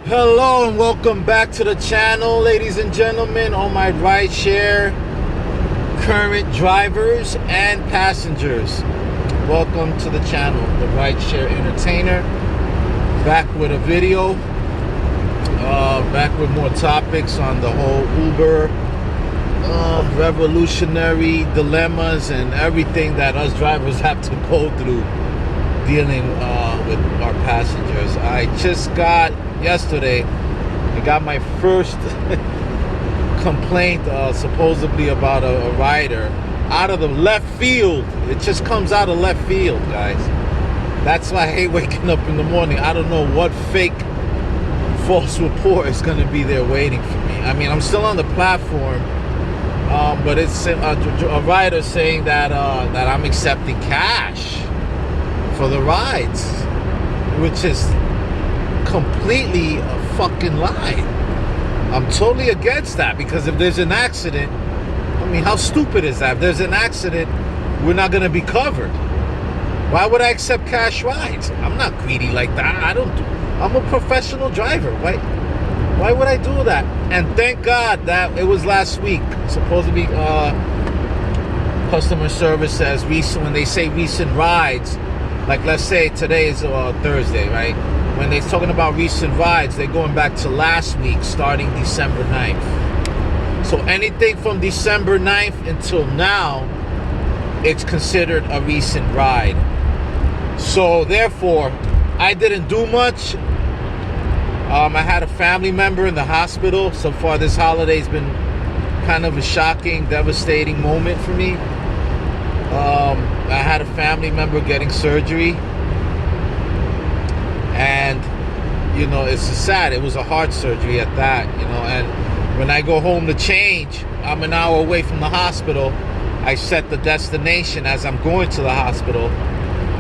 Hello and welcome back to the channel, ladies and gentlemen, all my rideshare current drivers and passengers. Welcome to the channel, the Rideshare Entertainer. Back with a video, back with more topics on the whole Uber revolutionary dilemmas and everything that us drivers have to go through dealing with our passengers. I just got yesterday, I got my first complaint supposedly about a rider out of the left field. It just comes out of left field, guys. That's why I hate waking up in the morning. I don't know what fake false report is going to be there waiting for me. I mean, I'm still on the platform, but it's a rider saying that I'm accepting cash for the rides, which is completely a fucking lie. I'm totally against that, because if there's an accident, I mean, how stupid is that? If there's an accident, we're not going to be covered. Why would I accept cash rides? I'm not greedy like that. I'm a professional driver. Why would I do that? And thank God that it was last week. Supposedly customer service says recent, when they say recent rides, like let's say today is Thursday, right? When they're talking about recent rides, they're going back to last week, starting December 9th. So anything from December 9th until now, it's considered a recent ride. So therefore, I didn't do much. I had a family member in the hospital. So far, this holiday's been kind of a shocking, devastating moment for me. I had a family member getting surgery, and you know, it's sad. It was a heart surgery at that, you know. And when I go home to change, I'm an hour away from the hospital. I set the destination as I'm going to the hospital,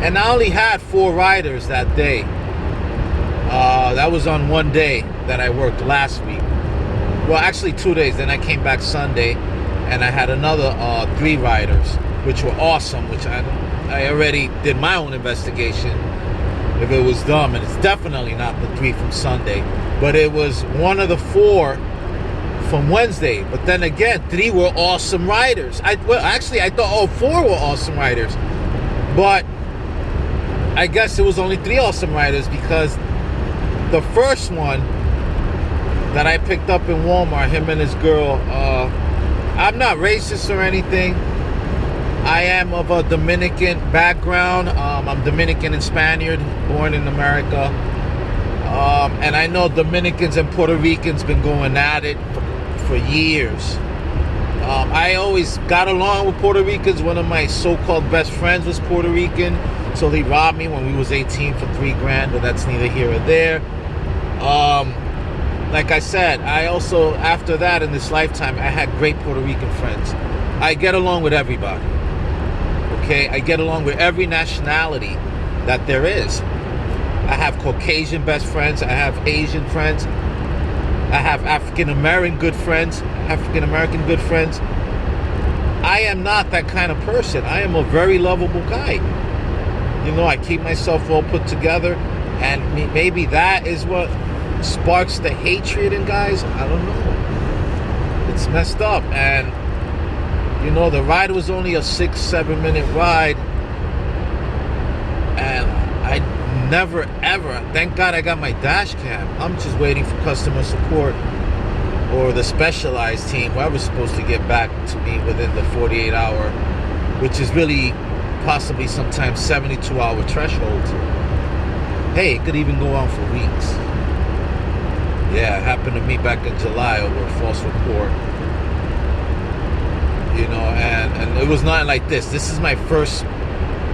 and I only had 4 riders that day. That was on one day that I worked last week. Well, actually 2 days. Then I came back Sunday, and I had another 3 riders, which were awesome, which I already did my own investigation if it was dumb, and it's definitely not the 3 from Sunday, but it was one of the 4 from Wednesday. But then again, 3 were awesome riders. I thought all 4 were awesome riders, but I guess it was only 3 awesome riders, because the first one that I picked up in Walmart, him and his girl, I'm not racist or anything. I am of a Dominican background. I'm Dominican and Spaniard, born in America. And I know Dominicans and Puerto Ricans been going at it for years. I always got along with Puerto Ricans. One of my so-called best friends was Puerto Rican, so he robbed me when we was 18 for $3,000, but that's neither here or there. Like I said, I also, after that, in this lifetime, I had great Puerto Rican friends. I get along with everybody. Okay, I get along with every nationality that there is. I have Caucasian best friends. I have Asian friends. I have African American good friends. I am not that kind of person. I am a very lovable guy. You know, I keep myself well put together, and maybe that is what sparks the hatred in guys. I don't know. It's messed up. And you know, the ride was only a 6-7 minute ride, and I never ever, thank God I got my dash cam. I'm just waiting for customer support or the specialized team, whoever's supposed to get back to me within the 48-hour, which is really possibly sometimes 72-hour threshold. Hey, it could even go on for weeks. Yeah, it happened to me back in July over a false report. You know, and it was not like this. This is my first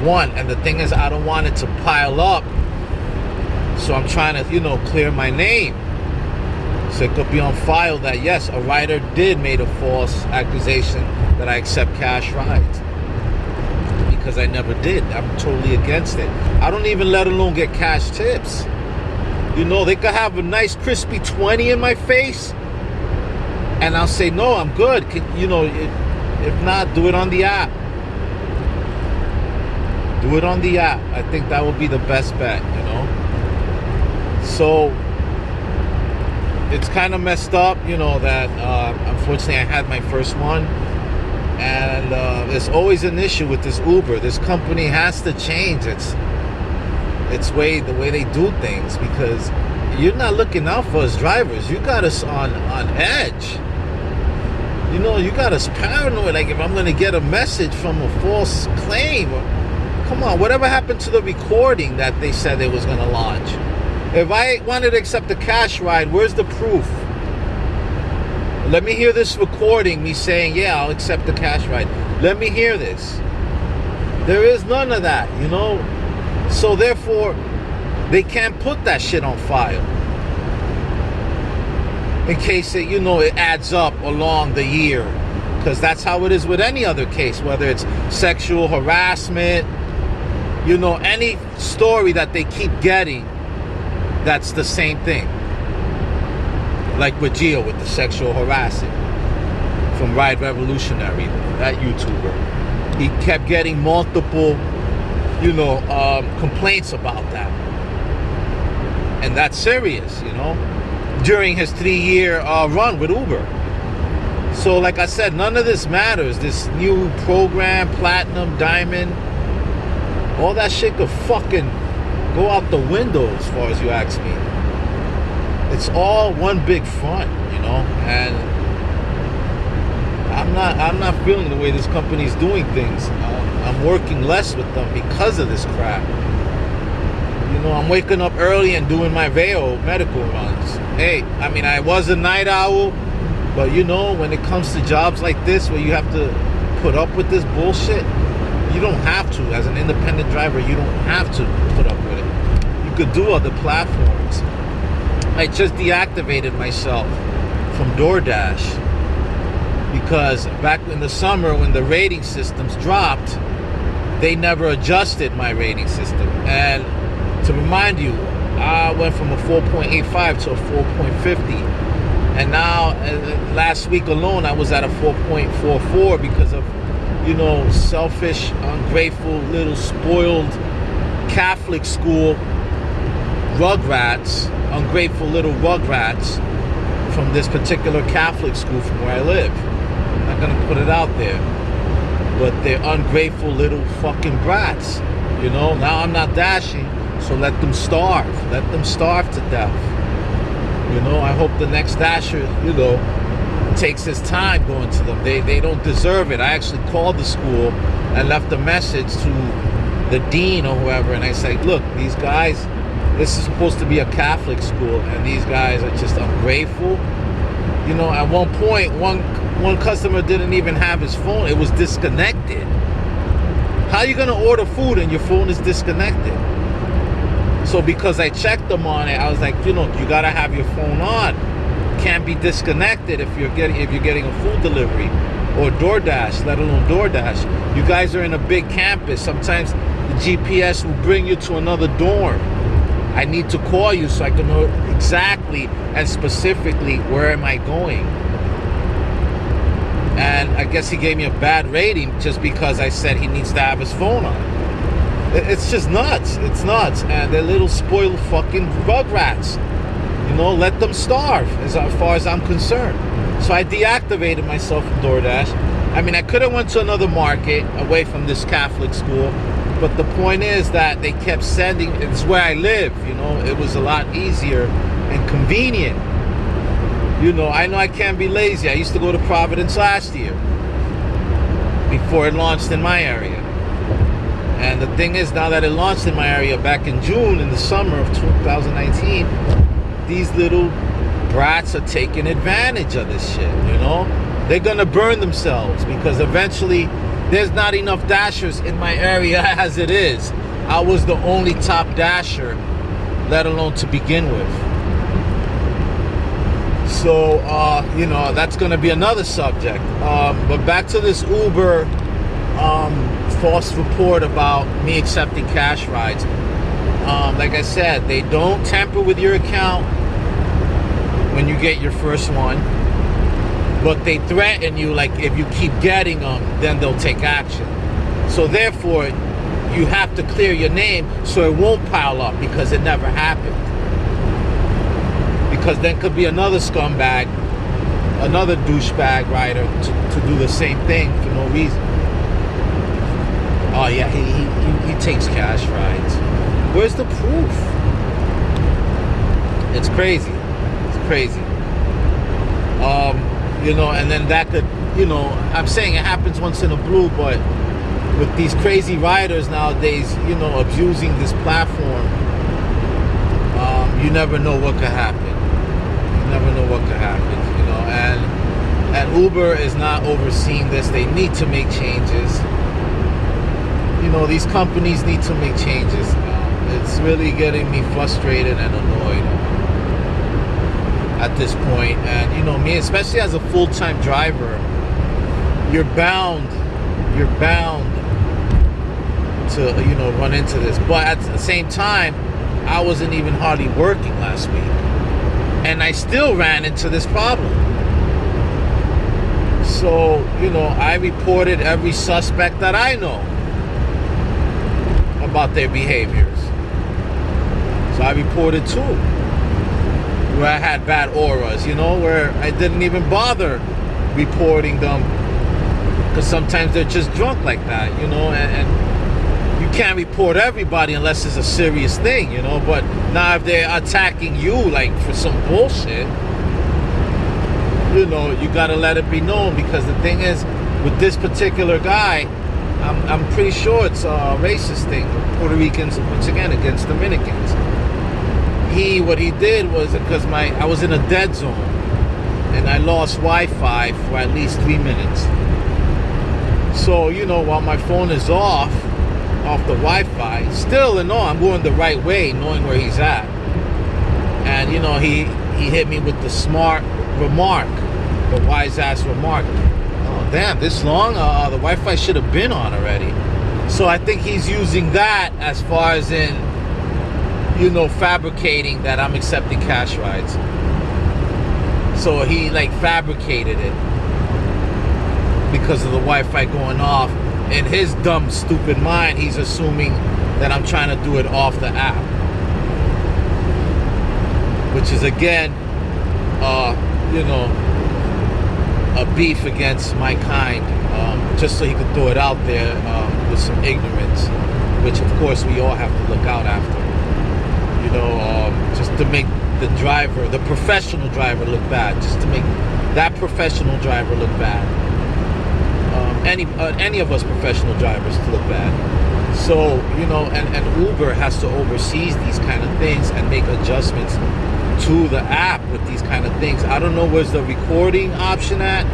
one, and the thing is, I don't want it to pile up, so I'm trying to, you know, clear my name, so it could be on file that yes, a rider did made a false accusation that I accept cash rides, because I never did. I'm totally against it. I don't even let alone get cash tips. You know, they could have a nice crispy 20 in my face, and I'll say, no, I'm good. You know, if not, do it on the app. Do it on the app. I think that would be the best bet, you know. So it's kind of messed up, you know, that unfortunately I had my first one. And there's always an issue with this Uber. This company has to change the way they do things, because you're not looking out for us drivers. You got us on edge. You know, you got us paranoid. Like, if I'm going to get a message from a false claim, come on, whatever happened to the recording that they said they was going to launch? If I wanted to accept a cash ride, where's the proof? Let me hear this recording, me saying, yeah, I'll accept the cash ride. Let me hear this. There is none of that, you know? So therefore, they can't put that shit on file, in case it, you know, it adds up along the year. Because that's how it is with any other case, whether it's sexual harassment, you know, any story that they keep getting, that's the same thing. Like with Gio, with the sexual harassing from Ride Revolutionary, that YouTuber. He kept getting multiple, you know, complaints about that. And that's serious, you know, during his 3-year run with Uber. So like I said, none of this matters. This new program, Platinum, Diamond, all that shit could fucking go out the window as far as you ask me. It's all one big front, you know, and I'm not feeling the way this company's doing things. I'm working less with them because of this crap. You know, I'm waking up early and doing my Veo medical runs. Hey, I mean, I was a night owl, but you know, when it comes to jobs like this where you have to put up with this bullshit, you don't have to. As an independent driver, you don't have to put up with it. You could do other platforms. I just deactivated myself from DoorDash because back in the summer when the rating systems dropped, they never adjusted my rating system. And to remind you, I went from a 4.85 to a 4.50. And now, last week alone, I was at a 4.44 because of, you know, selfish, ungrateful, little spoiled Catholic school rugrats, ungrateful little rugrats from this particular Catholic school from where I live. I'm not gonna put it out there, but they're ungrateful little fucking brats. You know, now I'm not dashing, so let them starve. Let them starve to death. You know, I hope the next dasher, you know, takes his time going to them. They don't deserve it. I actually called the school and left a message to the dean or whoever, and I said, look, these guys, this is supposed to be a Catholic school, and these guys are just ungrateful. You know, at one point, one customer didn't even have his phone. It was disconnected. How are you going to order food and your phone is disconnected? So because I checked them on it, I was like, you know, you got to have your phone on. Can't be disconnected if you're getting a food delivery or DoorDash, let alone DoorDash. You guys are in a big campus. Sometimes the GPS will bring you to another dorm. I need to call you so I can know exactly and specifically where am I going. And I guess he gave me a bad rating just because I said he needs to have his phone on. It's just nuts. It's nuts. And they're little spoiled fucking rugrats. You know, let them starve as far as I'm concerned. So I deactivated myself from DoorDash. I mean, I could have went to another market away from this Catholic school, but the point is that they kept sending, it's where I live, you know, it was a lot easier and convenient. You know I can't be lazy. I used to go to Providence last year before it launched in my area. And the thing is, now that it launched in my area back in June, in the summer of 2019, these little brats are taking advantage of this shit, you know? They're gonna burn themselves because eventually there's not enough dashers in my area as it is. I was the only top dasher, let alone to begin with. So, you know, that's gonna be another subject. But back to this Uber false report about me accepting cash rides. Like I said, they don't tamper with your account when you get your first one, but they threaten you, like if you keep getting them, then they'll take action. So therefore, you have to clear your name so it won't pile up because it never happened. because then could be another scumbag, another douchebag rider to do the same thing for no reason. Oh yeah, he takes cash rides. Where's the proof? It's crazy. It's crazy. And then that could, I'm saying it happens once in a blue, but with these crazy riders nowadays, abusing this platform, you never know what could happen. You never know what could happen, and Uber is not overseeing this. They need to make changes. These companies need to make changes. It's really getting me frustrated and annoyed at this point. And me, especially as a full-time driver, you're bound to run into this. But at the same time, I wasn't even hardly working last week, and I still ran into this problem. So I reported every suspect that I know about their behaviors. So I reported two where I had bad auras, where I didn't even bother reporting them, because sometimes they're just drunk like that, and you can't report everybody unless it's a serious thing, but now if they're attacking you like for some bullshit, you gotta let it be known, because the thing is, with this particular guy, I'm pretty sure it's a racist thing. Puerto Ricans, once again, against Dominicans. What he did was, because I was in a dead zone, and I lost Wi-Fi for at least 3 minutes. So, while my phone is off the Wi-Fi, still and all, I'm going the right way, knowing where he's at. And, he hit me with the smart remark, the wise-ass remark. Oh, damn, this long? The Wi-Fi should have been on already. So I think he's using that as far as in, fabricating that I'm accepting cash rides. So he fabricated it because of the Wi-Fi going off. In his dumb, stupid mind, he's assuming that I'm trying to do it off the app, which is again, a beef against my kind, just so he could throw it out there with some ignorance, which of course we all have to look out after. Just to make the driver, the professional driver, look bad. Just to make that professional driver look bad. Any of us professional drivers to look bad. So, and Uber has to oversee these kind of things and make adjustments to the app with these kind of things. I don't know where's the recording option at.